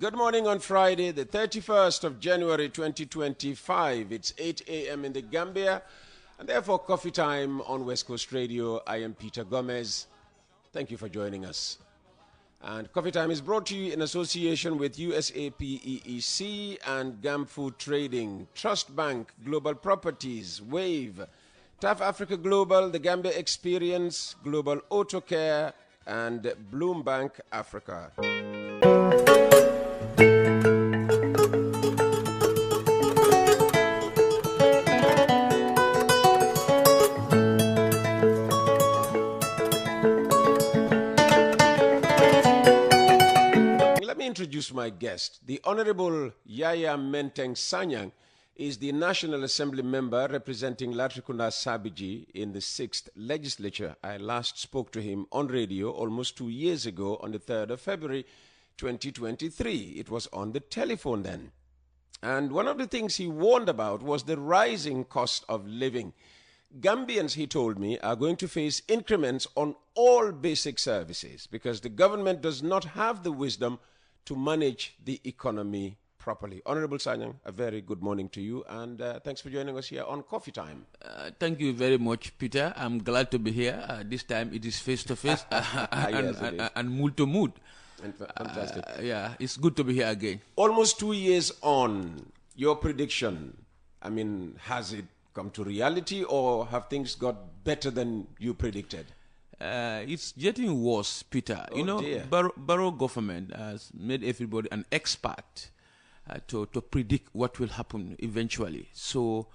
Good morning on Friday, the 31st of January 2025. It's 8 a.m. in the Gambia, and therefore coffee time on West Coast Radio. I am Peter Gomez. Thank you for joining us. And Coffee Time is brought to you in association with USAP EEC and GAM Food Trading, Trust Bank, Global Properties, WAVE, TAF Africa Global, The Gambia Experience, Global Auto Care, and Bloom Bank Africa. Introduce my guest. The Honorable Yaya Menteng Sanyang is the National Assembly member representing Latrikunda Sabiji in the 6th Legislature. I last spoke to him on radio almost 2 years ago on the 3rd of February 2023. It was on the telephone then. And one of the things he warned about was the rising cost of living. Gambians, he told me, are going to face increments on all basic services because the government does not have the wisdom to manage the economy properly. Honorable Sanyang, a very good morning to you, and thanks for joining us here on Coffee Time. Thank you very much, Peter. I'm glad to be here. This time it is face-to-face and mood-to-mood. Fantastic. Yeah, it's good to be here again. Almost 2 years on, your prediction, I mean, has it come to reality or have things got better than you predicted? It's getting worse, Peter. Oh, Borough government has made everybody an expert to predict what will happen eventually. So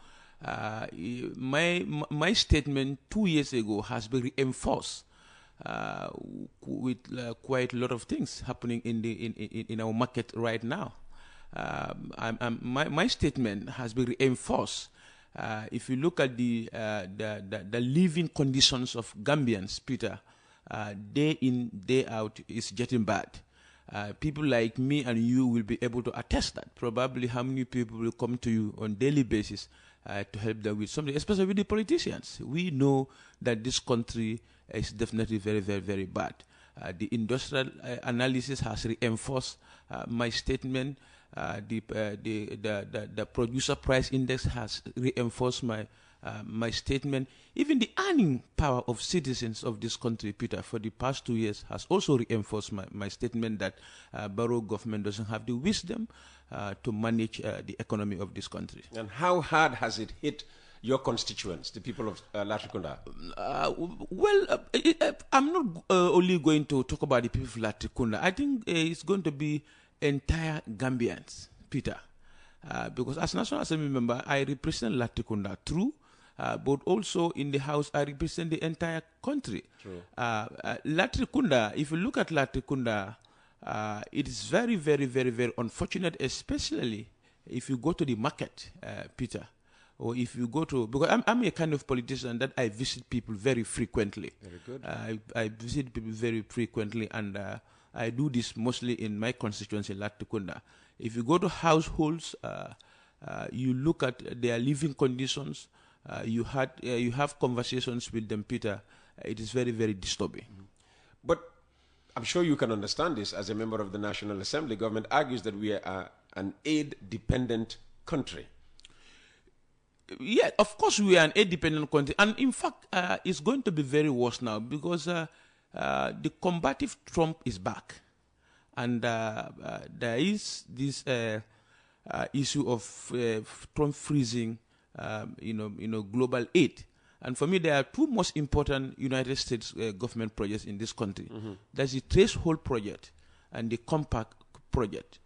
my statement 2 years ago has been reinforced with quite a lot of things happening in our market right now. My statement has been reinforced. If you look at the living conditions of Gambians, Peter, day in, day out is getting bad. People like me and you will be able to attest that. Probably how many people will come to you on a daily basis to help them with something, especially with the politicians. We know that this country is definitely very, very, very bad. The industrial analysis has reinforced my statement. The producer price index has reinforced my statement. Even the earning power of citizens of this country, Peter, for the past 2 years has also reinforced my statement that borough government doesn't have the wisdom to manage the economy of this country. And how hard has it hit your constituents, the people of Latrikunda? I'm not only going to talk about the people of Latrikunda. I think it's going to be entire Gambians, Peter, because as National Assembly member, I represent Latrikunda, true, but also in the House, I represent the entire country. True. Latrikunda, if you look at Latrikunda, it is very, very, very, very unfortunate, especially if you go to the market, Peter, or if you go to, because I'm a kind of politician that I visit people very frequently. Very good. I visit people very frequently, and I do this mostly in my constituency, Latrikunda. If you go to households, you look at their living conditions, you have conversations with them, Peter. It is very, very disturbing. Mm-hmm. But I'm sure you can understand this as a member of the National Assembly. Government argues that we are an aid-dependent country. Yeah, of course we are an aid-dependent country. And in fact, it's going to be very worse now because the combative Trump is back, and there is this issue of Trump freezing, global aid. And for me, there are two most important United States government projects in this country. Mm-hmm. There's the Threshold Project and the Compact Project.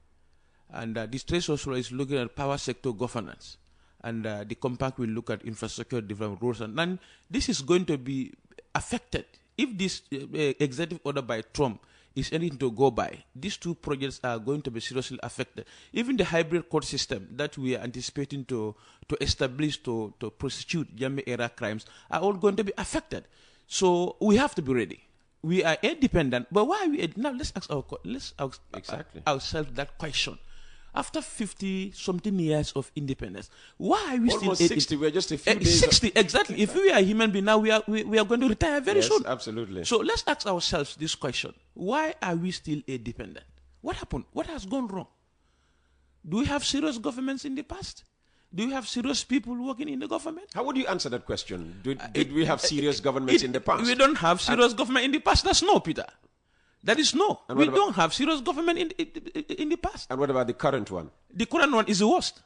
And this Threshold is looking at power sector governance, and the Compact will look at infrastructure development rules. And this is going to be affected. If this executive order by Trump is anything to go by, these two projects are going to be seriously affected. Even the hybrid court system that we are anticipating to establish to prosecute Jammeh-era crimes are all going to be affected. So we have to be ready. We are independent, but why are we? Now let's ask ourselves that question. After 50-something years of independence, why are we almost still 60? We're just a few days. 60, exactly. If we are human beings now, we are going to retire very soon. Absolutely. So let's ask ourselves this question: why are we still independent? What happened? What has gone wrong? Do we have serious governments in the past? Do we have serious people working in the government? How would you answer that question? Did we have serious governments in the past? We don't have serious government in the past. That's no, Peter. That is no. We don't have serious government in the past. And what about the current one? The current one is the worst.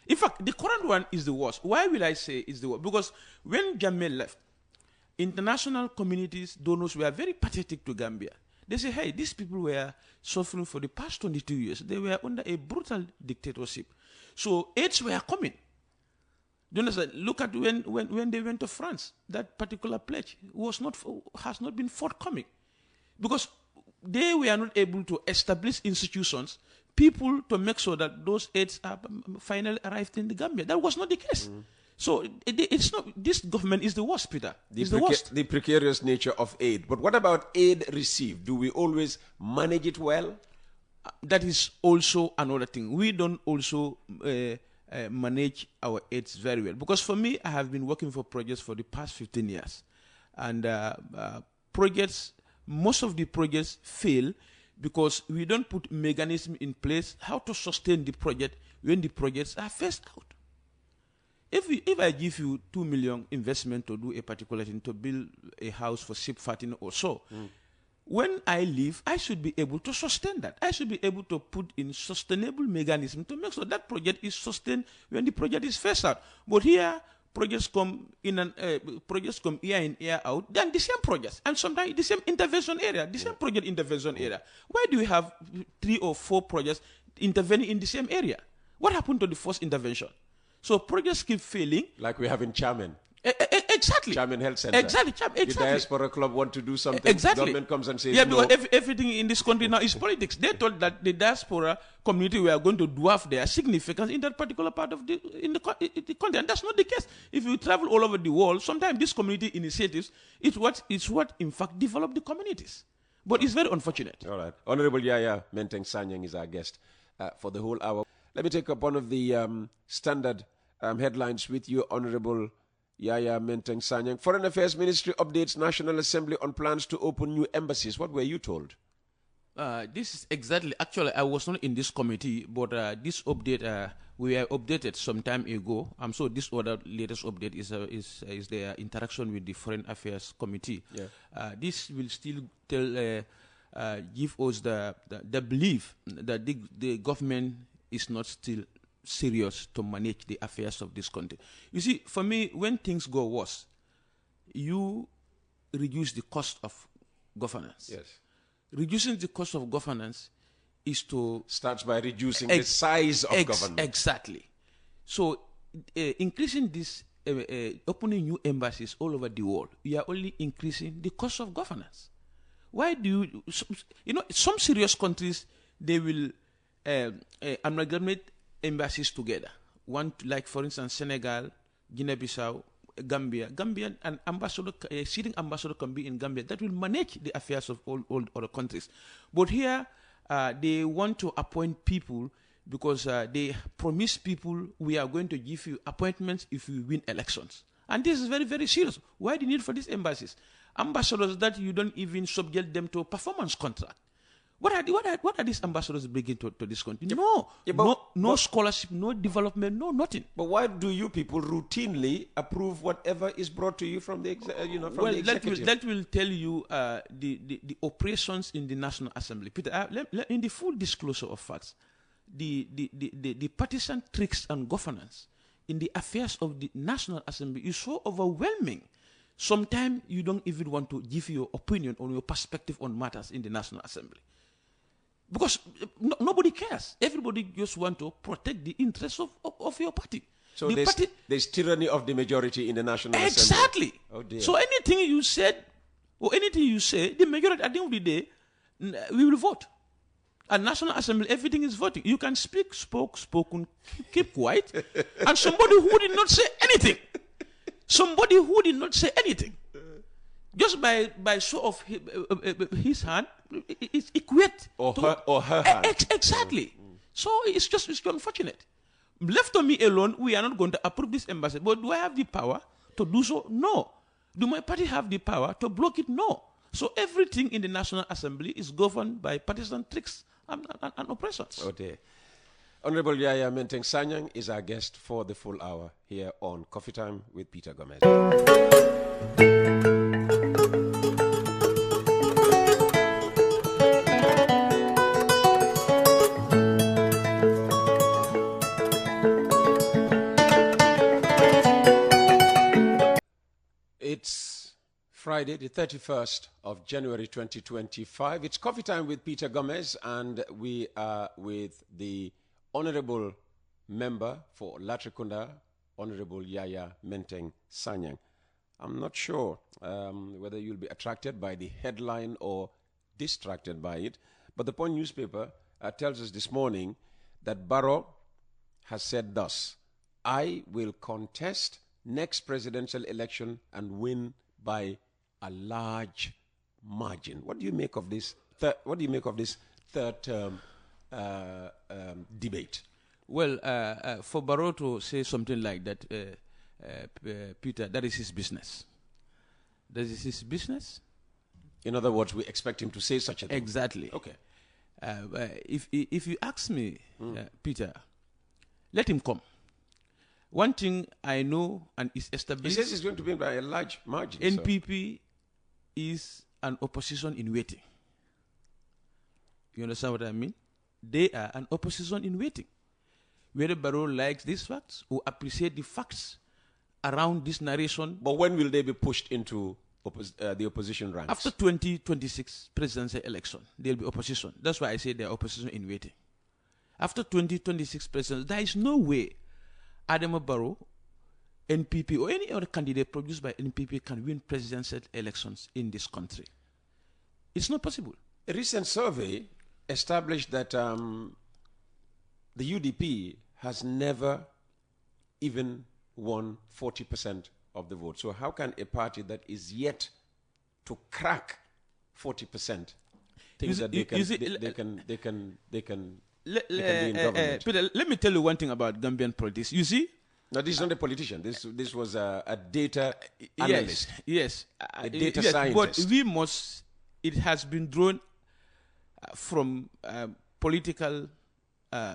In fact, the current one is the worst. Why will I say it's the worst? Because when Jammeh left, international communities, donors were very pathetic to Gambia. They say, hey, these people were suffering for the past 22 years. They were under a brutal dictatorship. So aids were coming. Do you understand? Look at when they went to France. That particular pledge has not been forthcoming. Because they were not able to establish institutions, people to make sure that those aids are finally arrived in the Gambia. That was not the case. So it's not. This government is the worst, Peter. The precarious nature of aid. But what about aid received? Do we always manage it well? That is also another thing. We don't also manage our aids very well. Because for me, I have been working for projects for the past 15 years. And most of the projects fail because we don't put mechanism in place how to sustain the project when the projects are phased out. If I give you 2 million investment to do a particular thing, to build a house for sheep fattening or so, when I leave, I should be able to sustain that. I should be able to put in sustainable mechanism to make sure that project is sustained when the project is phased out. But here, projects come year in, year out, then the same projects, and sometimes the same intervention area, the same project intervention area. Why do we have 3 or 4 projects intervening in the same area? What happened to the first intervention? So projects keep failing. Like we have in Chairman. Exactly. Chairman Health Center. Exactly. The diaspora club want to do something. Exactly. Government comes and says no. Because everything in this country now is politics. They thought that the diaspora community were going to dwarf their significance in that particular part of the country. And that's not the case. If you travel all over the world, sometimes these community initiatives is what in fact develop the communities. But it's very unfortunate. All right. Honorable Yaya Menteng Sanyang is our guest for the whole hour. Let me take up one of the standard headlines with you, Honorable Yaya Menteng Sanyang. Foreign Affairs Ministry updates National Assembly on plans to open new embassies. What were you told? This is exactly, actually, I was not in this committee, but this update, we were updated some time ago. So this other latest update is the interaction with the Foreign Affairs Committee. Yeah. This will still give us the belief that the government is not still serious to manage the affairs of this country. You see, for me, when things go worse, you reduce the cost of governance. Yes. Reducing the cost of governance is to... Starts by reducing the size of government. Exactly. So, increasing this, opening new embassies all over the world, we are only increasing the cost of governance. Why do you... some serious countries, they will amalgamate embassies together. One, like for instance, Senegal, Guinea-Bissau, Gambia. Gambian an ambassador, a sitting ambassador can be in Gambia. That will manage the affairs of all other countries. But here, they want to appoint people because they promise people, we are going to give you appointments if you win elections. And this is very, very serious. Why the need for these embassies? Ambassadors that you don't even subject them to a performance contract. What are these ambassadors bringing to this country? No scholarship, no development, no nothing. But why do you people routinely approve whatever is brought to you from the the executive? That will tell you the operations in the National Assembly. Peter, in the full disclosure of facts, the partisan tricks and governance in the affairs of the National Assembly is so overwhelming. Sometimes you don't even want to give your opinion or your perspective on matters in the National Assembly. Because nobody cares. Everybody just want to protect the interests of your party. So there's tyranny of the majority in the National Assembly. Exactly. Oh dear. So anything you said or anything you say, the majority at the end of the day, we will vote. At National Assembly, everything is voting. You can spoken, keep quiet, and somebody who did not say anything. Somebody who did not say anything. Just by show of his hand, it's equate or her hand. Exactly. So it's unfortunate. Left to me alone, we are not going to approve this embassy. But do I have the power to do so? No. Do my party have the power to block it? No. So everything in the National Assembly is governed by partisan tricks and oppressors. Oh dear. Honorable Yaya Menteng Sanyang is our guest for the full hour here on Coffee Time with Peter Gomez. It's Friday, the 31st of January 2025. It's Coffee Time with Peter Gomez, and we are with the Honorable Member for Latrikunda, Honorable Yaya Menteng Sanyang. I'm not sure whether you'll be attracted by the headline or distracted by it, but the Point newspaper tells us this morning that Barrow has said thus: I will contest next presidential election and win by a large margin. What do you make of this? What do you make of this third term debate? Well, for Barrow to say something like that, Peter, that is his business. That is his business. In other words, we expect him to say such a thing. Exactly. Okay. If you ask me, Peter, let him come. One thing I know and is established. He says he's going to win by a large margin. NPP is an opposition in waiting. You understand what I mean? They are an opposition in waiting. Whether Barrow likes these facts or appreciate the facts around this narration. But when will they be pushed into the opposition ranks? After 2026 presidential election, they'll be opposition. That's why I say they're opposition in waiting. After 2026 presidential, there is no way Adama Barrow, NPP, or any other candidate produced by NPP can win presidential elections in this country. It's not possible. A recent survey established that the UDP has never even won 40% of the vote. So how can a party that is yet to crack 40% think that they can be in government? Peter, let me tell you one thing about Gambian politics. You see? No, this is not a politician. This was a data analyst. Yes. A data scientist. But we must, it has been drawn from political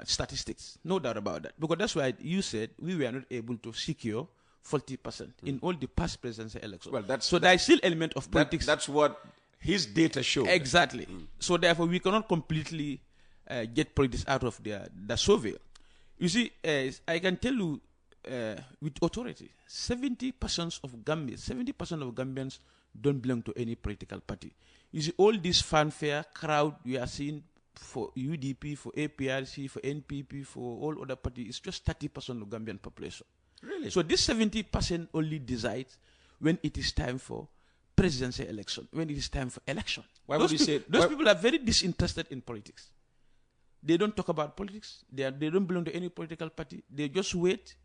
statistics. No doubt about that. Because that's why you said we were not able to secure 40% in all the past presidential elections. Well, there is still element of politics. That's what his data showed. Exactly. So therefore we cannot completely get politics out of the survey. You see, I can tell you with authority, 70% of Gambians don't belong to any political party. You see, all this fanfare crowd we are seeing for UDP, for APRC, for NPP, for all other parties, it's just 30% of Gambian population. Really? So this 70% only decides when it is time for presidential election, when it is time for election. Why would you say those people are very disinterested in politics. They don't talk about politics. They don't belong to any political party. They just wait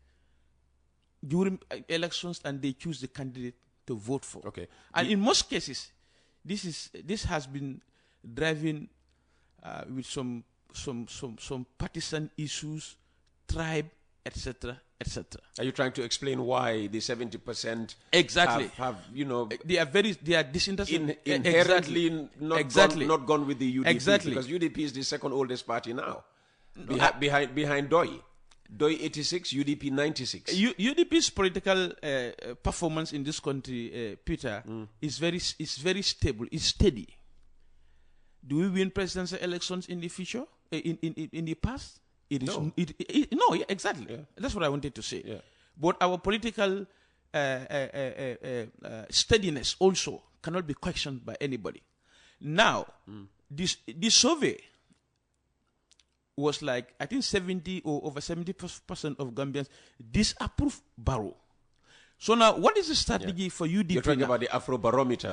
during elections and they choose the candidate to vote for. Okay. And in most cases, this has been driving with some partisan issues, tribe, etc., etc. Are you trying to explain why the 70% exactly have they are disinterested inherently not gone with the UDP? Exactly. Because UDP is the second oldest party now, behind DOI. DOI 86, UDP 96. UDP's political performance in this country, Peter, is very stable. It's steady. Do we win presidential elections in the future? In the past? It is no. Exactly. Yeah. That's what I wanted to say. Yeah. But our political steadiness also cannot be questioned by anybody. Now, this survey was like, I think 70 or over 70% of Gambians disapprove Barrow. So now, what is the strategy for UDP? You're talking about the Afrobarometer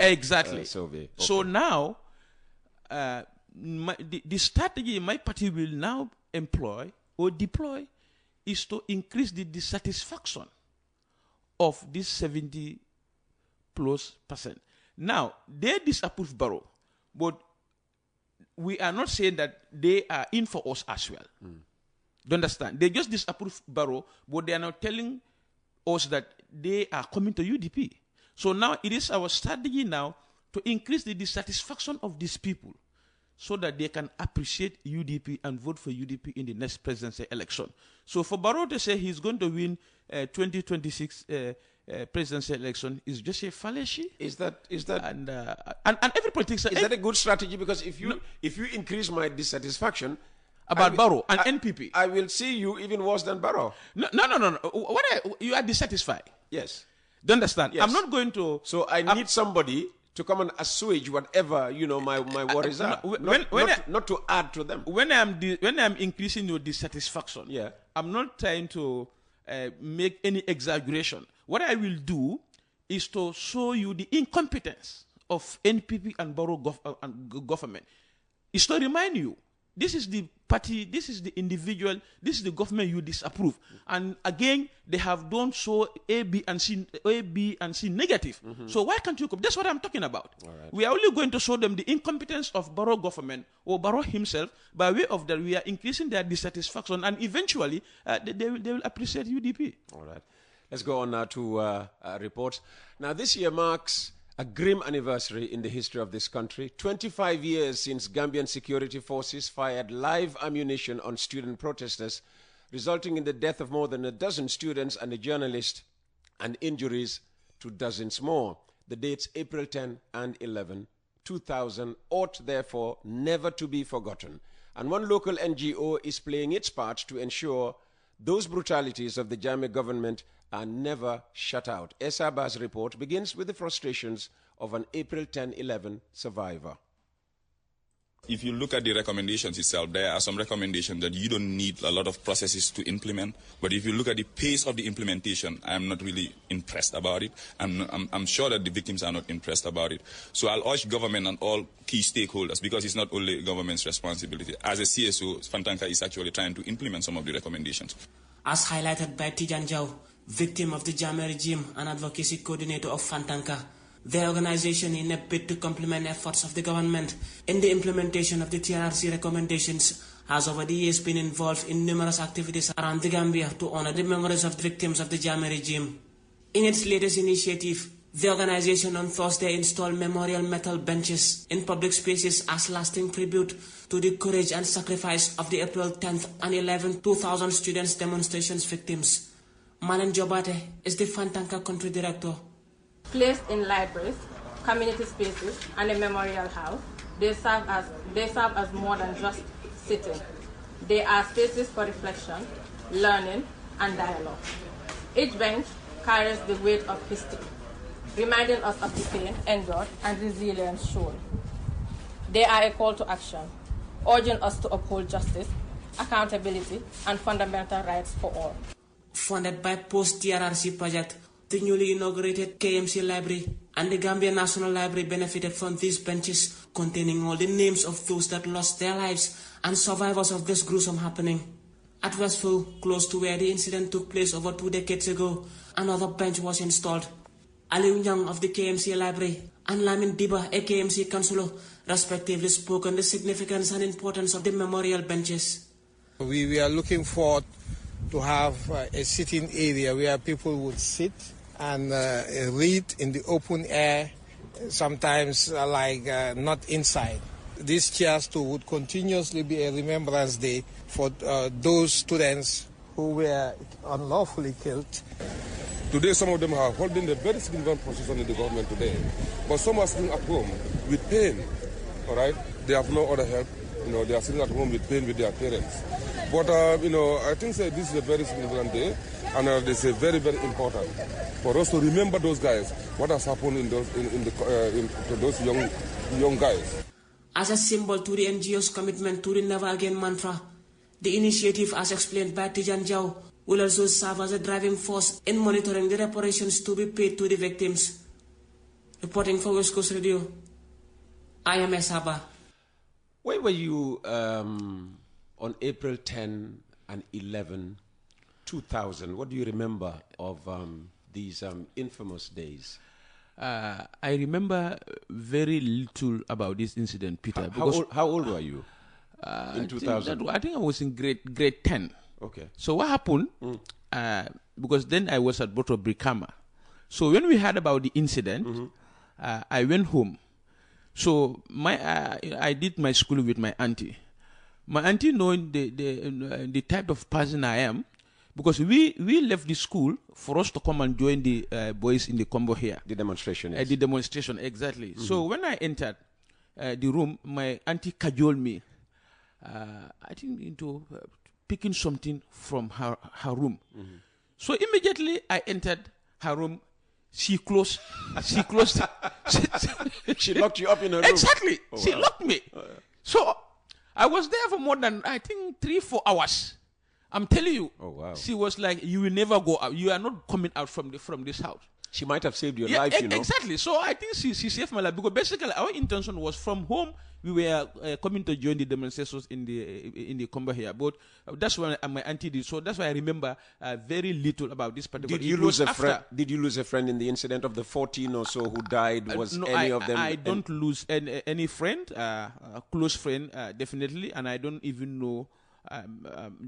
survey. Okay. So now, the strategy my party will now employ or deploy is to increase the dissatisfaction of this 70+%. Now, they disapprove Barrow, but we are not saying that they are in for us as well. Do you understand? They just disapprove Barrow, but they are not telling us that they are coming to UDP. So now it is our strategy now to increase the dissatisfaction of these people so that they can appreciate UDP and vote for UDP in the next presidential election. So for Barrow to say he's going to win 2026 presidential election is just a fallacy. Is that and every politician is that a good strategy? Because if you increase my dissatisfaction about Barrow and NPP, I will see you even worse than Barrow. No. You are dissatisfied. Yes. Do you understand? Yes. I'm not going to. So I need somebody to come and assuage whatever my worries are, not to add to them. When I'm increasing your dissatisfaction, yeah, I'm not trying to make any exaggeration. What I will do is to show you the incompetence of NPP and Barrow government. Is to remind you, this is the party, this is the individual, this is the government you disapprove. And again, they have done so A, B, and C negative. So why can't you come? That's what I'm talking about. Right. We are only going to show them the incompetence of Barrow government or Barrow himself. By way of that, we are increasing their dissatisfaction, and eventually they will appreciate UDP. All right. Let's go on now to reports. Now, this year marks a grim anniversary in the history of this country. 25 years since Gambian security forces fired live ammunition on student protesters, resulting in the death of more than a dozen students and a journalist, and injuries to dozens more. The dates April 10 and 11, 2000 ought therefore never to be forgotten. And one local NGO is playing its part to ensure those brutalities of the Jammeh government are never shut out. Esaba's report begins with the frustrations of an April 10-11 survivor. If you look at the recommendations itself, there are some recommendations that you don't need a lot of processes to implement. But if you look at the pace of the implementation, I'm not really impressed about it. I'm sure that the victims are not impressed about it. So I'll urge government and all key stakeholders, because it's not only government's responsibility. As a CSO, Fantanka is actually trying to implement some of the recommendations. As highlighted by Tijan Jau, victim of the Jammeh regime and advocacy coordinator of Fantanka, the organization, in a bid to complement efforts of the government in the implementation of the TRRC recommendations, has over the years been involved in numerous activities around the Gambia to honor the memories of the victims of the Jammeh regime. In its latest initiative, the organization on Thursday installed memorial metal benches in public spaces as lasting tribute to the courage and sacrifice of the April 10th and 11th 2000 students' demonstrations victims. Malan Jobate is the Fantanka country director. Placed in libraries, community spaces, and a memorial house, they serve as more than just sitting. They are spaces for reflection, learning, and dialogue. Each bench carries the weight of history, reminding us of the pain endured and resilience shown. They are a call to action, urging us to uphold justice, accountability, and fundamental rights for all. Funded by post-TRRC project, the newly inaugurated KMC Library and the Gambia National Library benefited from these benches containing all the names of those that lost their lives and survivors of this gruesome happening. At Westfield, close to where the incident took place over 2 decades ago, another bench was installed. Aliu Nyang of the KMC Library and Lamin Diba, a KMC councillor, respectively spoke on the significance and importance of the memorial benches. We are looking forward to have a sitting area where people would sit and read in the open air, sometimes not inside. These chairs too would continuously be a remembrance day for those students who were unlawfully killed. Today some of them are holding a very significant position in the government today, but some are sitting at home with pain, all right? They have no other help, they are sitting at home with pain with their parents. But, I think this is a very significant day, and it's very, very important for us to remember those guys, what has happened to those young guys. As a symbol to the NGO's commitment to the Never Again mantra, the initiative, as explained by Tijan Jau, will also serve as a driving force in monitoring the reparations to be paid to the victims. Reporting for West Coast Radio, I am Esaba. Where were you on April 10 and 11, 2000? What do you remember of these infamous days? I remember very little about this incident, Peter. How old were you in 2000? I think I was in grade 10. Okay. So what happened, because then I was at Boto Brikama. So when we heard about the incident, I went home So I did my school with my auntie. My auntie, knowing the type of person I am, because we left the school for us to come and join the boys in the combo here. The demonstration. Yes. The demonstration, exactly. So when I entered the room, my auntie cajoled me. I think into picking something from her room. So immediately I entered her room. She closed. She locked you up in her room. Exactly. Oh, she wow. locked me. So I was there for more than, I think, 3-4 hours. I'm telling you. Oh, wow. She was like, "You will never go out. You are not coming out from this house." She might have saved your life, you know. Exactly. So I think she saved my life, because basically our intention was from home we were coming to join the demonstrations in the combo here. But that's when my auntie did. So that's why I remember very little about this particular. Did you lose a friend? Did you lose a friend in the incident of the 14 or so who died? Was no, any of them? I don't lose any friend, a close friend, definitely, and I don't even know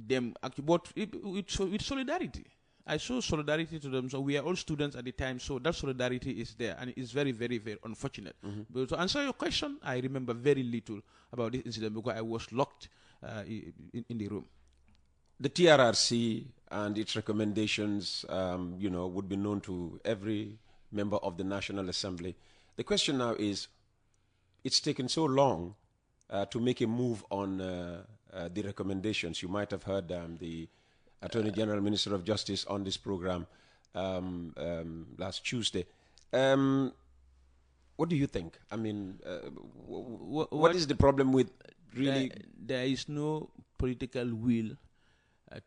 them. But with solidarity. I show solidarity to them. So we are all students at the time, so that solidarity is there, and it's very, very, very unfortunate. But to answer your question, I remember very little about this incident because I was locked in the room. The TRRC and its recommendations, would be known to every member of the National Assembly. The question now is, it's taken so long to make a move on the recommendations. You might have heard the Attorney General, Minister of Justice on this program last Tuesday. What do you think? I mean, what is the problem with really? There is no political will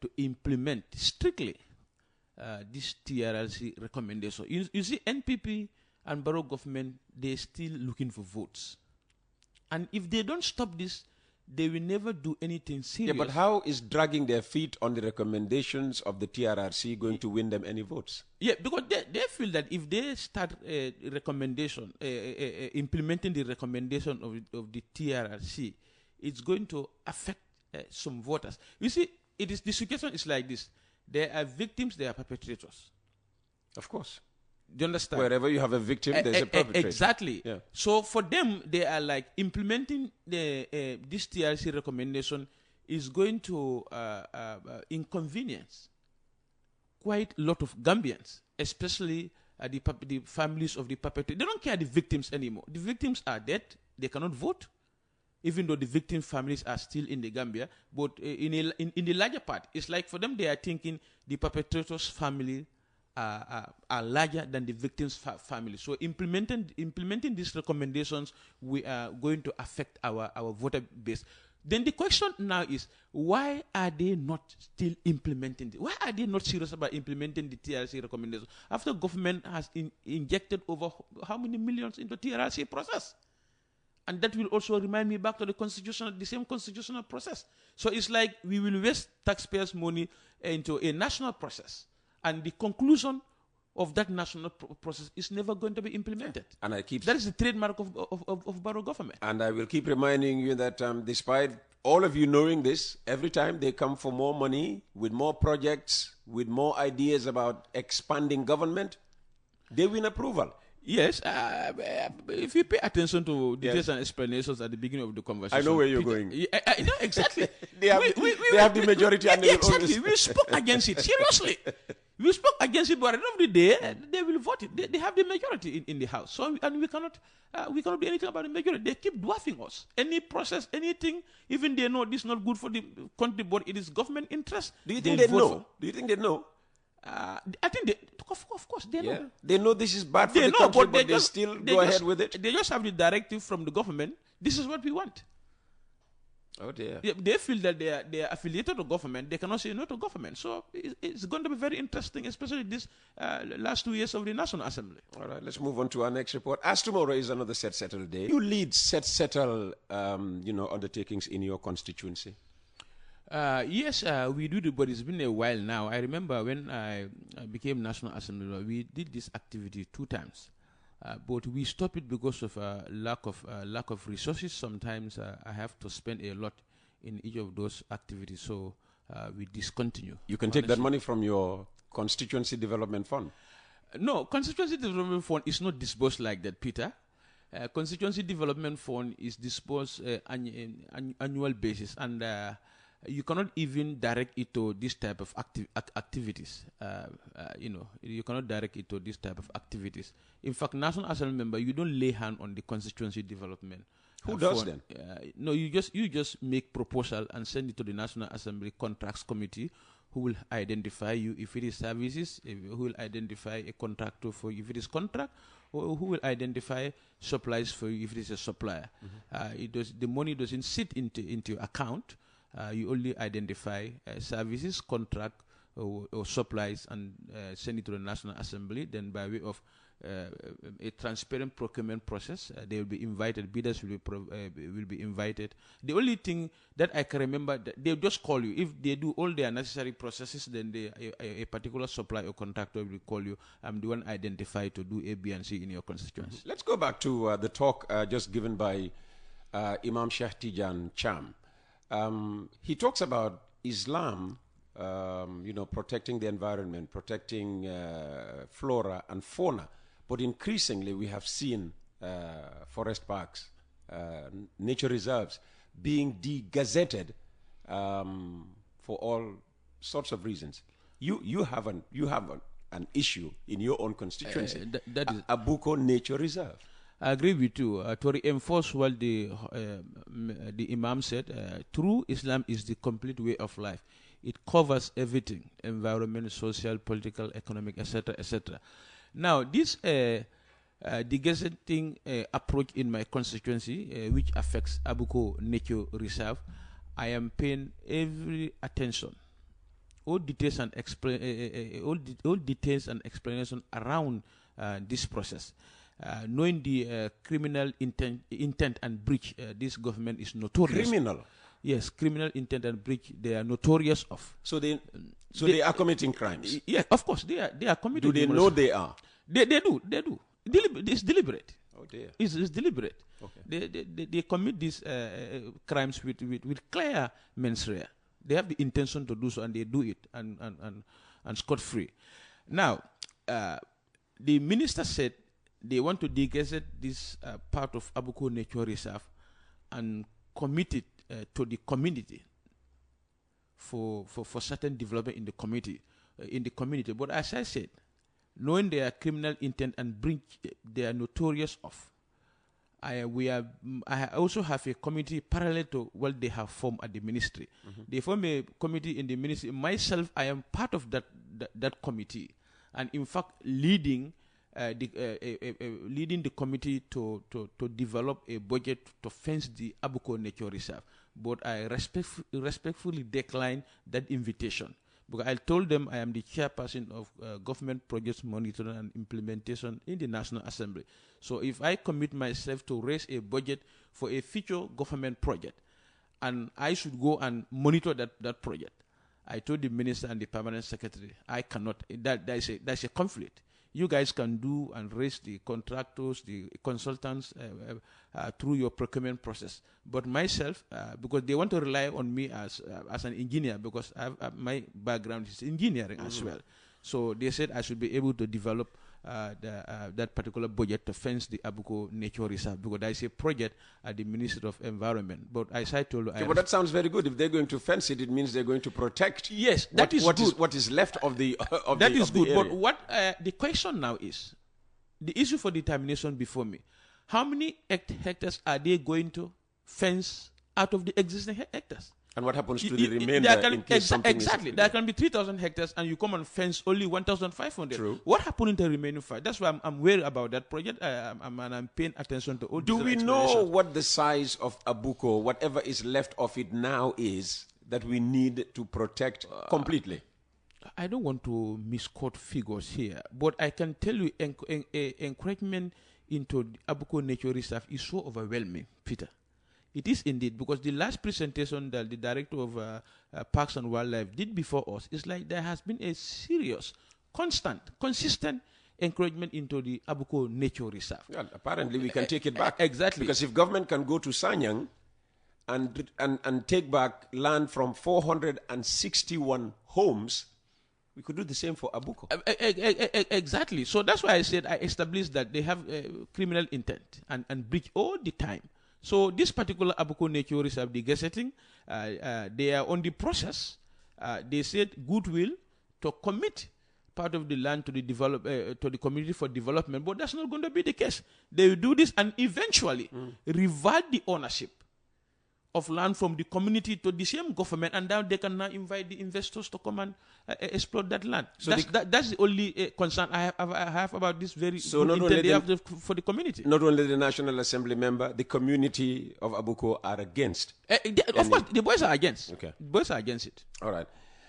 to implement strictly this TRRC recommendation. You see, NPP and Barrow government, they're still looking for votes. And if they don't stop this, they will never do anything serious. Yeah, but how is dragging their feet on the recommendations of the TRRC going to win them any votes? Yeah, because they feel that if they start recommendation, implementing the recommendation of the TRRC, it's going to affect some voters. You see, the situation is like this. There are victims, there are perpetrators. Of course. Do you understand? Wherever you have a victim, there's a perpetrator. Exactly. Yeah. So for them, they are like implementing this TRC recommendation is going to inconvenience quite a lot of Gambians, especially the families of the perpetrators. They don't care the victims anymore. The victims are dead. They cannot vote, even though the victim families are still in the Gambia. But in the larger part, it's like for them, they are thinking the perpetrator's family are larger than the victim's family. So implementing these recommendations, we are going to affect our voter base. Then the question now is, why are they not still implementing it? Why are they not serious about implementing the TRC recommendations? After government has injected over how many millions into the TRC process? And that will also remind me back to the same constitutional process. So it's like we will waste taxpayers' money into a national process. And the conclusion of that national process is never going to be implemented. And that is the trademark of Barrow government. And I will keep reminding you that despite all of you knowing this, every time they come for more money, with more projects, with more ideas about expanding government, they win approval. Yes, if you pay attention to details and explanations at the beginning of the conversation. I know where you're going. I know exactly. They have the majority. And exactly. We spoke against it. Seriously. We spoke against it, but at the end of the day, they will vote it. They have the majority in the House. So, and we cannot do anything about the majority. They keep dwarfing us. Any process, anything, even they know this is not good for the country, but it is government interest. Do you think they know? Do you think they know? I think of course, they know. They know this is bad for the country, but they still go ahead with it. They just have the directive from the government. This is what we want. Oh dear. They feel that they are affiliated to government. They cannot say no to government. So it's going to be very interesting, especially this last 2 years of the National Assembly. All right, let's move on to our next report. As tomorrow is another Set Settle day, you lead Set Settle, undertakings in your constituency. Yes, we do, but it's been a while now. I remember when I became National Assembly, we did this activity 2 times. But we stopped it because of lack of resources. Sometimes I have to spend a lot in each of those activities, so we discontinue. You can take that money from your constituency development fund. No, constituency development fund is not disbursed like that, Peter. Constituency Development Fund is disposed annual basis, and you cannot even direct it to this type of activities. You cannot direct it to this type of activities. In fact, National Assembly member, you don't lay hand on the constituency development. Who does then? No, you just make proposal and send it to the National Assembly Contracts Committee, who will identify you if it is services, who will identify a contractor for you if it is contract, or who will identify supplies for you if it is a supplier. The money doesn't sit into your account. You only identify services, contract, or supplies, and send it to the National Assembly. Then by way of a transparent procurement process, they will be invited, bidders will be invited. The only thing that I can remember, they'll just call you. If they do all their necessary processes, then a particular supplier or contractor will call you. I'm the one identified to do A, B, and C in your constituency. Let's go back to the talk just given by Imam Sheikh Tijan Cham. He talks about Islam, protecting the environment, protecting flora and fauna. But increasingly, we have seen forest parks, nature reserves being de-gazetted for all sorts of reasons. You have an issue in your own constituency, that is Abuko Nature Reserve. I agree with you. To reinforce what the Imam said, true Islam is the complete way of life. It covers everything: environment, social, political, economic, etc., etc. Now, this degazetting approach in my constituency, which affects Abuko Nature Reserve, I am paying every attention. All details and explanation around this process. Knowing the criminal intent and breach, this government is notorious. Criminal? Yes, criminal intent and breach, they are notorious of. So they are committing crimes? Yeah, of course, they are committing. Do they know they are? They do. It's deliberate. Oh dear. It's deliberate. Okay. They commit these crimes with clear mens rea. They have the intention to do so, and they do it, and scot-free. Now, the minister said they want to degazette this part of Abuko Nature Reserve and commit it to the community for certain development in the community. But as I said, knowing their criminal intent and breach they are notorious of, I also have a committee parallel to what they have formed at the ministry. They form a committee in the ministry. Myself, I am part of that committee, and in fact leading the committee to develop a budget to fence the Abuko Nature Reserve. But I respectfully decline that invitation, because I told them I am the chairperson of government projects monitoring and implementation in the National Assembly. So if I commit myself to raise a budget for a future government project, and I should go and monitor that project, I told the minister and the permanent secretary, I cannot. That's a conflict. You guys can do and raise the contractors, the consultants through your procurement process. But myself, because they want to rely on me as an engineer, because my background is engineering as well. So they said I should be able to develop that particular budget to fence the Abuko Nature Reserve, because there is a project at the Ministry of Environment. But as I told you, but that sounds very good. If they're going to fence it, it means they're going to protect. Yes, that is good. What is left of the that is good. Area. But what the question now is, the issue for determination before me: how many hectares are they going to fence out of the existing hectares? And what happens to the remainder in case something exactly. There can be 3,000 hectares and you come and fence only 1,500. True. What happened in the remaining 5? That's why I'm worried about that project, and I'm paying attention to all. Do we know what the size of Abuko, whatever is left of it now, is that we need to protect completely? I don't want to misquote figures here, but I can tell you encouragement into the Abuko Nature Reserve is so overwhelming, Peter. It is indeed, because the last presentation that the director of Parks and Wildlife did before us is like there has been a serious, consistent encouragement into the Abuko Nature Reserve. Well, apparently we can take it back. Exactly. Because if government can go to Sanyang and take back land from 461 homes, We could do the same for Abuko. Exactly. So that's why I said I established that they have criminal intent and breach all the time. So this particular Abuko Nature Reserve, the gazetting, they are on the process. They said goodwill to commit part of the land to the to the community for development, but that's not going to be the case. They will do this and eventually revert the ownership of land from the community to the same government, and now they can now invite the investors to come and exploit that land. So that's the only concern I have about this very good intent they have for the community. Not only the National Assembly member, the community of Abuko are against. Of course, the boys are against. Okay. The boys are against it. All right.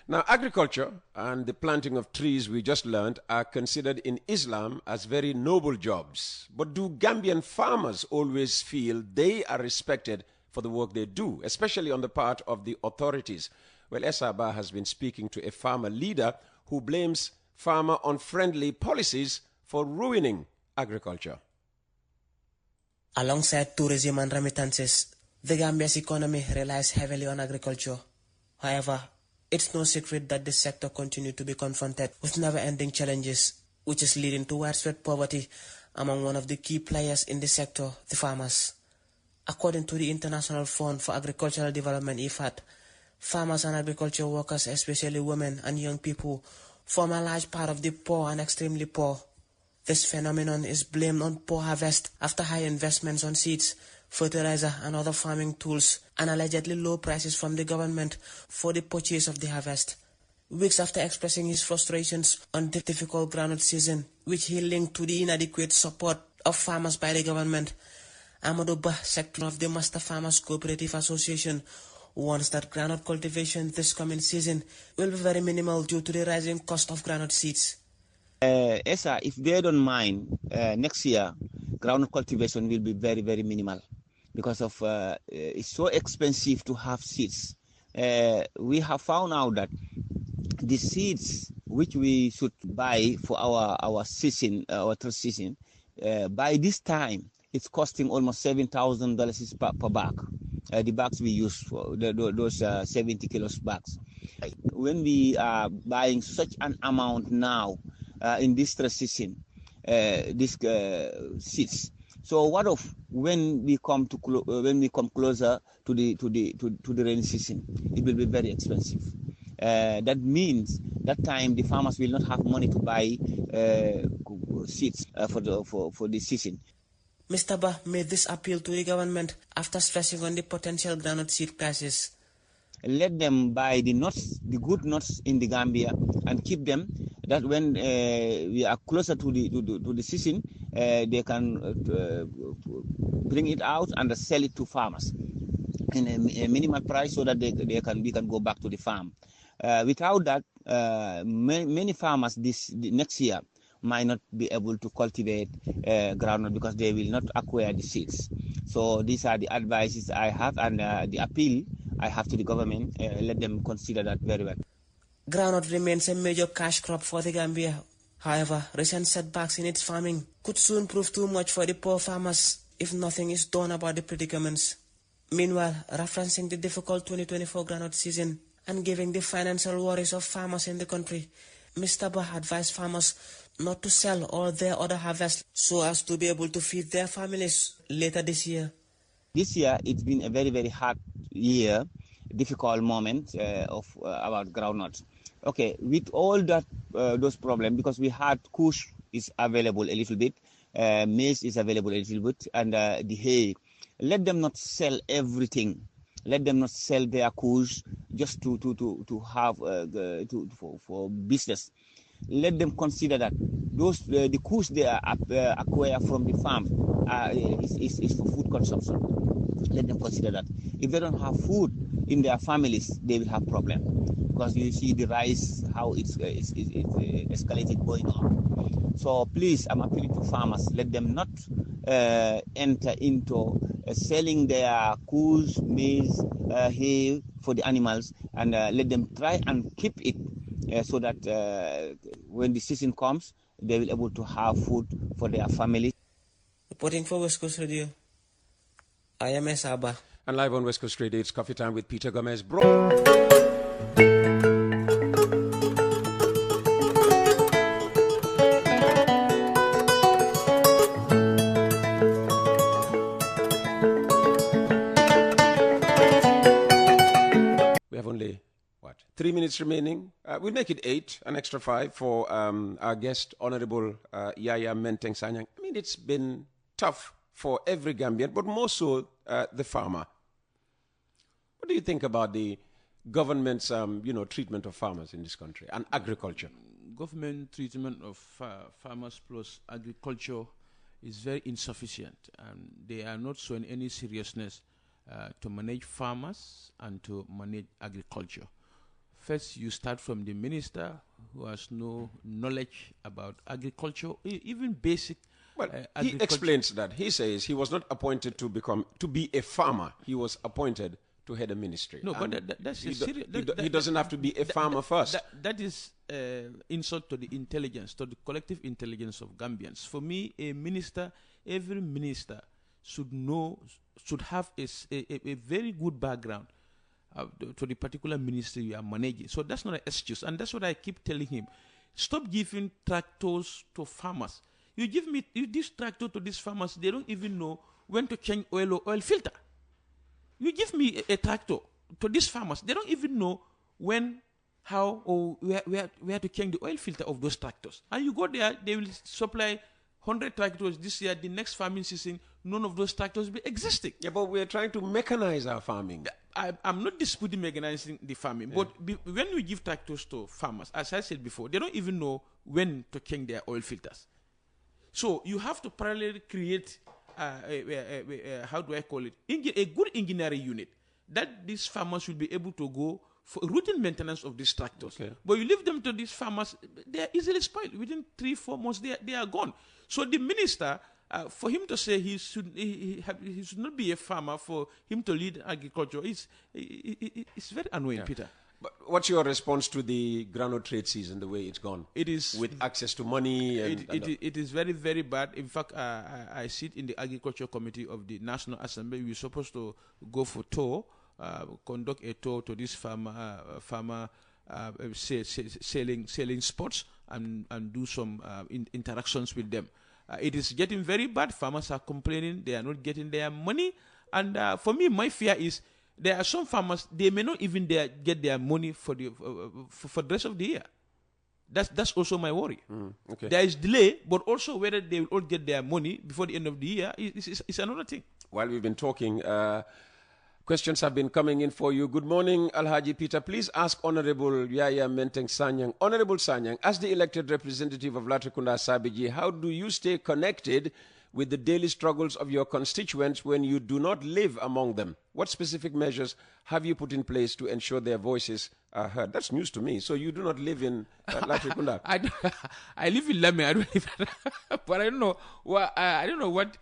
Now, agriculture and the planting of trees, we just learned, are considered in Islam as very noble jobs. But do Gambian farmers always feel they are respected for the work they do, especially on the part of the authorities? Well, Esaba has been speaking to a farmer leader who blames farmer-unfriendly policies for ruining agriculture. Alongside tourism and remittances, the Gambia's economy relies heavily on agriculture. However, it's no secret that this sector continues to be confronted with never-ending challenges, which is leading to widespread poverty among one of the key players in the sector, the farmers. According to the International Fund for Agricultural Development, IFAD, farmers and agriculture workers, especially women and young people, form a large part of the poor and extremely poor. This phenomenon is blamed on poor harvest after high investments on seeds, fertilizer and other farming tools, and allegedly low prices from the government for the purchase of the harvest. Weeks after expressing his frustrations on the difficult groundnut season, which he linked to the inadequate support of farmers by the government, Amadou Bah, secretary of the Master Farmers Cooperative Association, warns that groundnut cultivation this coming season will be very minimal due to the rising cost of groundnut seeds. Esa, if they don't mind, next year, groundnut cultivation will be very, very minimal because of it's so expensive to have seeds. We have found out that the seeds which we should buy for our season, our third season, by this time, it's costing almost $7,000 per bag. The bags we use for those 70 kilos bags. When we are buying such an amount now in this season, this seeds. So what of when we come closer to the rainy season? It will be very expensive. That means that time the farmers will not have money to buy seeds for the season. Mr. Bah made this appeal to the government after stressing on the potential groundnut seed prices. Let them buy the nuts, the good nuts in the Gambia, and keep them. That when we are closer to the season, they can bring it out and sell it to farmers in a minimal price, so that we can go back to the farm. Without that, many farmers next year might not be able to cultivate groundnut because they will not acquire the seeds. So these are the advices I have, and the appeal I have to the government. Let them consider that very well. Groundnut remains a major cash crop for the Gambia. However, recent setbacks in its farming could soon prove too much for the poor farmers if nothing is done about the predicaments. Meanwhile, referencing the difficult 2024 groundnut season and giving the financial worries of farmers in the country, Mr. Bah advised farmers not to sell all their other harvests so as to be able to feed their families later this year. This year, it's been a very, very hard year, difficult moment about groundnut. Okay, with all that those problems, because we had kush is available a little bit, maize is available a little bit, and the hay. Let them not sell everything. Let them not sell their kush just to have for business. Let them consider that the kush they acquire from the farm is for food consumption. Let them consider that. If they don't have food in their families, they will have problem, because you see the rise, how it's escalated going on. So please, I'm appealing to farmers. Let them not enter into selling their kush, maize, hay for the animals, and let them try and keep it so that when the season comes, they will be able to have food for their family. Reporting for West Coast Radio, I am Esaba. And live on West Coast Radio, it's Coffee Time with Peter Gomez. minutes remaining. We'll make it 8, an extra 5 for our guest, Honorable Yaya Menteng Sanyang. I mean, it's been tough for every Gambian, but more so the farmer. What do you think about the government's, treatment of farmers in this country and agriculture? Government treatment of farmers plus agriculture is very insufficient, and they are not showing any seriousness to manage farmers and to manage agriculture. First, you start from the minister who has no knowledge about agriculture, even basic. Well, he explains that. He says he was not appointed to be a farmer. He was appointed to head a ministry. No, but that's serious. He doesn't have to be a farmer first. That is insult to the intelligence, to the collective intelligence of Gambians. For me, every minister should have a very good background to the particular ministry you are managing. So that's not an excuse, and that's what I keep telling him. Stop giving tractors to farmers. You give this tractor to these farmers, they don't even know when to change oil or oil filter. You give me a tractor to these farmers, they don't even know when, how, or where to change the oil filter of those tractors. And you go there, they will supply 100 tractors this year. The next farming season, none of those tractors will be existing. Yeah, but we're trying to mechanize our farming. I'm not disputing mechanizing the farming, but when we give tractors to farmers, as I said before, they don't even know when to change their oil filters. So you have to parallelly create, how do I call it, a good engineering unit that these farmers will be able to go for routine maintenance of these tractors. Okay. But you leave them to these farmers, they are easily spoiled. Within 3-4 months, they are gone. So the minister, for him to say he should not be a farmer, for him to lead agriculture, it's very annoying, Peter. But what's your response to the groundnut trade season, the way it's gone? It is with access to money. It is very, very bad. In fact, I sit in the agriculture committee of the National Assembly. We're supposed to go for tour, conduct a tour to this farmer selling spots and do some interactions with them. It is getting very bad. Farmers are complaining they are not getting their money, and for me, my fear is, there are some farmers, they may not even get their money for the rest of the year. That's also my worry. Okay. There is delay, but also whether they will all get their money before the end of the year is another thing. While we've been talking, questions have been coming in for you. Good morning, Alhaji Peter. Please ask Honorable Yaya Menteng Sanyang. Honorable Sanyang, as the elected representative of Latrikunda Sabiji, how do you stay connected with the daily struggles of your constituents when you do not live among them? What specific measures have you put in place to ensure their voices are heard? That's news to me. So you do not live in Latrikunda? I live in Lame. I don't live, but I don't know what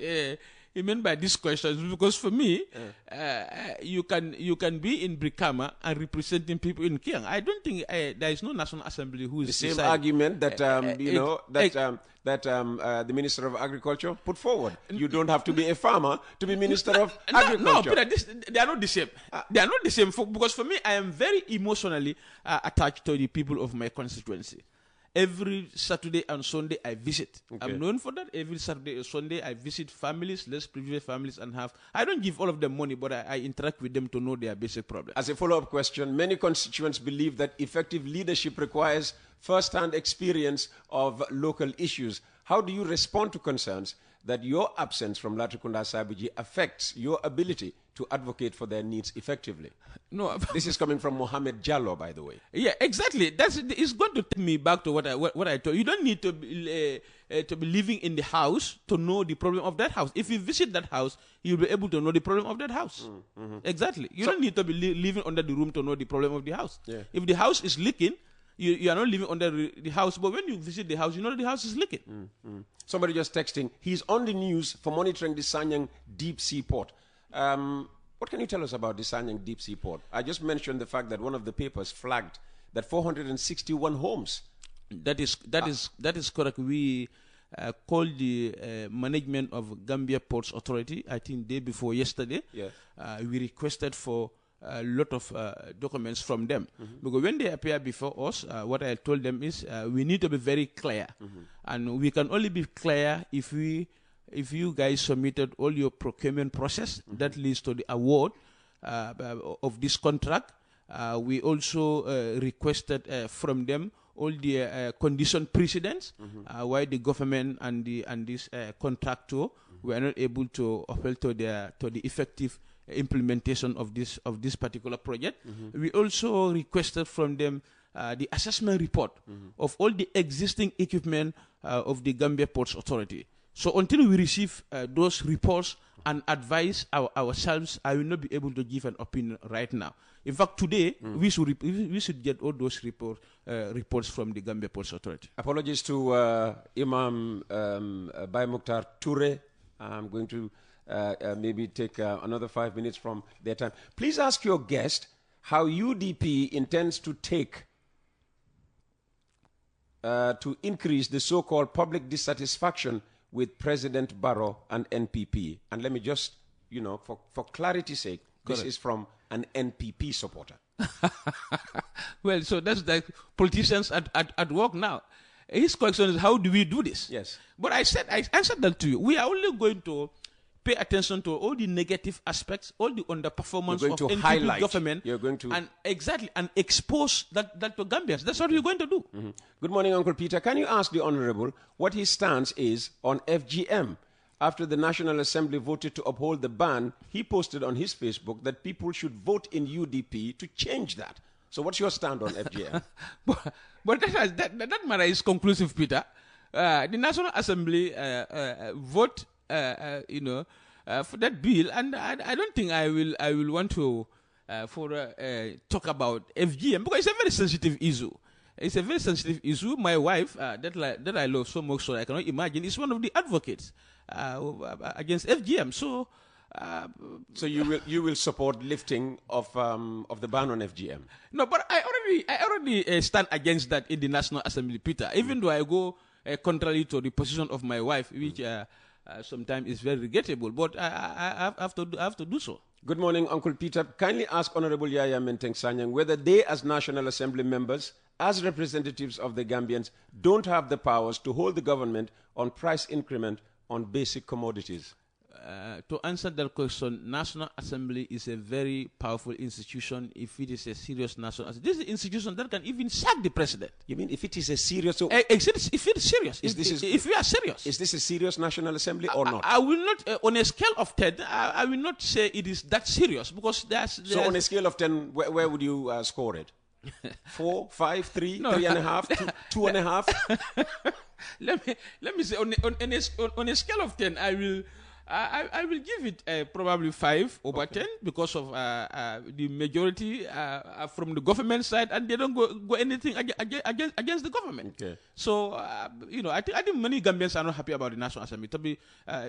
he meant by these questions, because for me, you can be in Brikama and representing people in Kiang. I don't think there is no National Assembly who is the same argument that the Minister of Agriculture put forward. You don't have to be a farmer to be Minister of Agriculture. No, Peter, they are not the same. They are not the same, because for me, I am very emotionally attached to the people of my constituency. Every Saturday and Sunday I visit. Okay. I'm known for that. Every Saturday and Sunday I visit families, less privileged families, and I don't give all of them money, but I interact with them to know their basic problems. As a follow-up question, many constituents believe that effective leadership requires first-hand experience of local issues. How do you respond to concerns that your absence from Latrikunda Sabiji affects your ability to advocate for their needs effectively? No, this is coming from Mohammed Jallo, by the way. Yeah, exactly. It's going to take me back to what I told you. You don't need to be living in the house to know the problem of that house. If you visit that house, you'll be able to know the problem of that house. Exactly. You don't need to be living under the room to know the problem of the house. Yeah. If the house is leaking, you are not living under the house, but when you visit the house, you know that the house is leaking. Somebody just texting, he's on the news for monitoring the Sanyang deep sea port. What can you tell us about the Sanyang deep sea port? I just mentioned the fact that one of the papers flagged that 461 homes. That is correct. We called the management of Gambia Ports Authority, I think day before yesterday. Yeah. We requested for a lot of documents from them. Because when they appear before us, what I told them is we need to be very clear. And we can only be clear if you guys submitted all your procurement process that leads to the award of this contract, We also requested from them all the condition precedents why the government and this contractor were not able to uphold to the effective implementation of this particular project. We also requested from them the assessment report of all the existing equipment of the Gambia Ports Authority. So until we receive those reports and advise ourselves, I will not be able to give an opinion right now. In fact, today we should get all those reports from the Gambia Ports Authority. Apologies to Imam Bai Mukhtar Toure. I'm going to maybe take another 5 minutes from their time. Please ask your guest how UDP intends to take to increase the so-called public dissatisfaction with President Barrow and NPP. And let me just, for clarity's sake, this is from an NPP supporter. Well, so that's the politicians at work now. His question is, how do we do this? Yes. But I answered that to you. We are only going to pay attention to all the negative aspects, all the underperformance of NPP government. You're going to and expose that to Gambians. That's what you're going to do. Good morning, Uncle Peter. Can you ask the Honorable what his stance is on FGM? After the National Assembly voted to uphold the ban, he posted on his Facebook that people should vote in UDP to change that. So what's your stand on FGM? But that matter is conclusive, Peter. The National Assembly vote, for that bill, and I don't think I will want to talk about FGM because it's a very sensitive issue. It's a very sensitive issue. My wife, that I love so much, so I cannot imagine, is one of the advocates against FGM. So, so you will support lifting of the ban on FGM? No, but I already stand against that in the National Assembly, Peter. Even though I go contrary to the position of my wife, which sometimes is very regrettable, but I have to do so. Good morning, Uncle Peter. Kindly ask Honorable Yaya Menteng Sanyang whether they, as National Assembly members, as representatives of the Gambians, don't have the powers to hold the government on price increment on basic commodities. To answer that question, National Assembly is a very powerful institution if it is a serious national assembly. This is an institution that can even sack the president. You mean if it is a serious... So if it is serious. If we are serious. Is this a serious National Assembly or not? I will not, on a scale of 10, I will not say it is that serious because there's So on a scale of 10, where would you score it? 4, 5, 3, no. 3.5, 2.5? Let me say, on a scale of 10, I will give it probably 5 over 10 because of the majority from the government side, and they don't go anything against the government. Okay. So I think many Gambians are not happy about the National Assembly. To be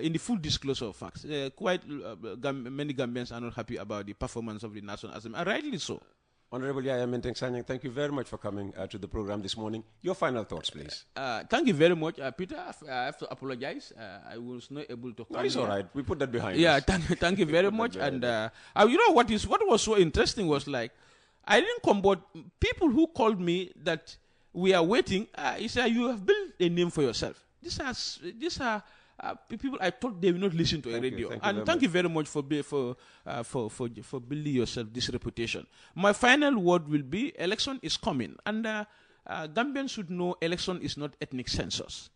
in the full disclosure of facts, quite many Gambians are not happy about the performance of the National Assembly, and rightly so. Honorable Yaya Menteng Sanyang, thank you very much for coming to the program this morning. Your final thoughts, please. Thank you very much, Peter. I have to apologize. I was not able to come. No, it's all right. We put that behind us. Yeah, thank you very much. And what was so interesting was like, I didn't come, but people who called me that we are waiting, he said, you have built a name for yourself. These are people I thought they will not listen to a radio. Thank you very much for building yourself this reputation. My final word will be, election is coming. And Gambians should know election is not ethnic census.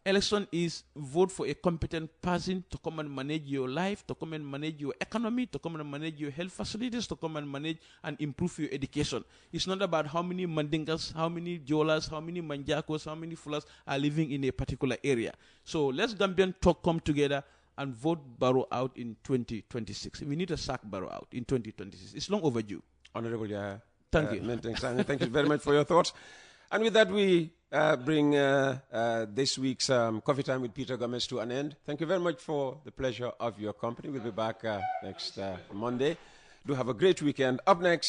Election is vote for a competent person to come and manage your life, to come and manage your economy, to come and manage your health facilities, to come and manage and improve your education. It's not about how many Mandingas, how many Jolas, how many Manjakos, how many Fulas are living in a particular area. So let's Gambian come together and vote Barrow out in 2026. We need to sack Barrow out in 2026. It's long overdue. Honorable Yaya. Thank you. Thank you very much for your thoughts. And with that, we bring this week's Coffee Time with Peter Gomez to an end. Thank you very much for the pleasure of your company. We'll be back next Monday. Do have a great weekend. Up next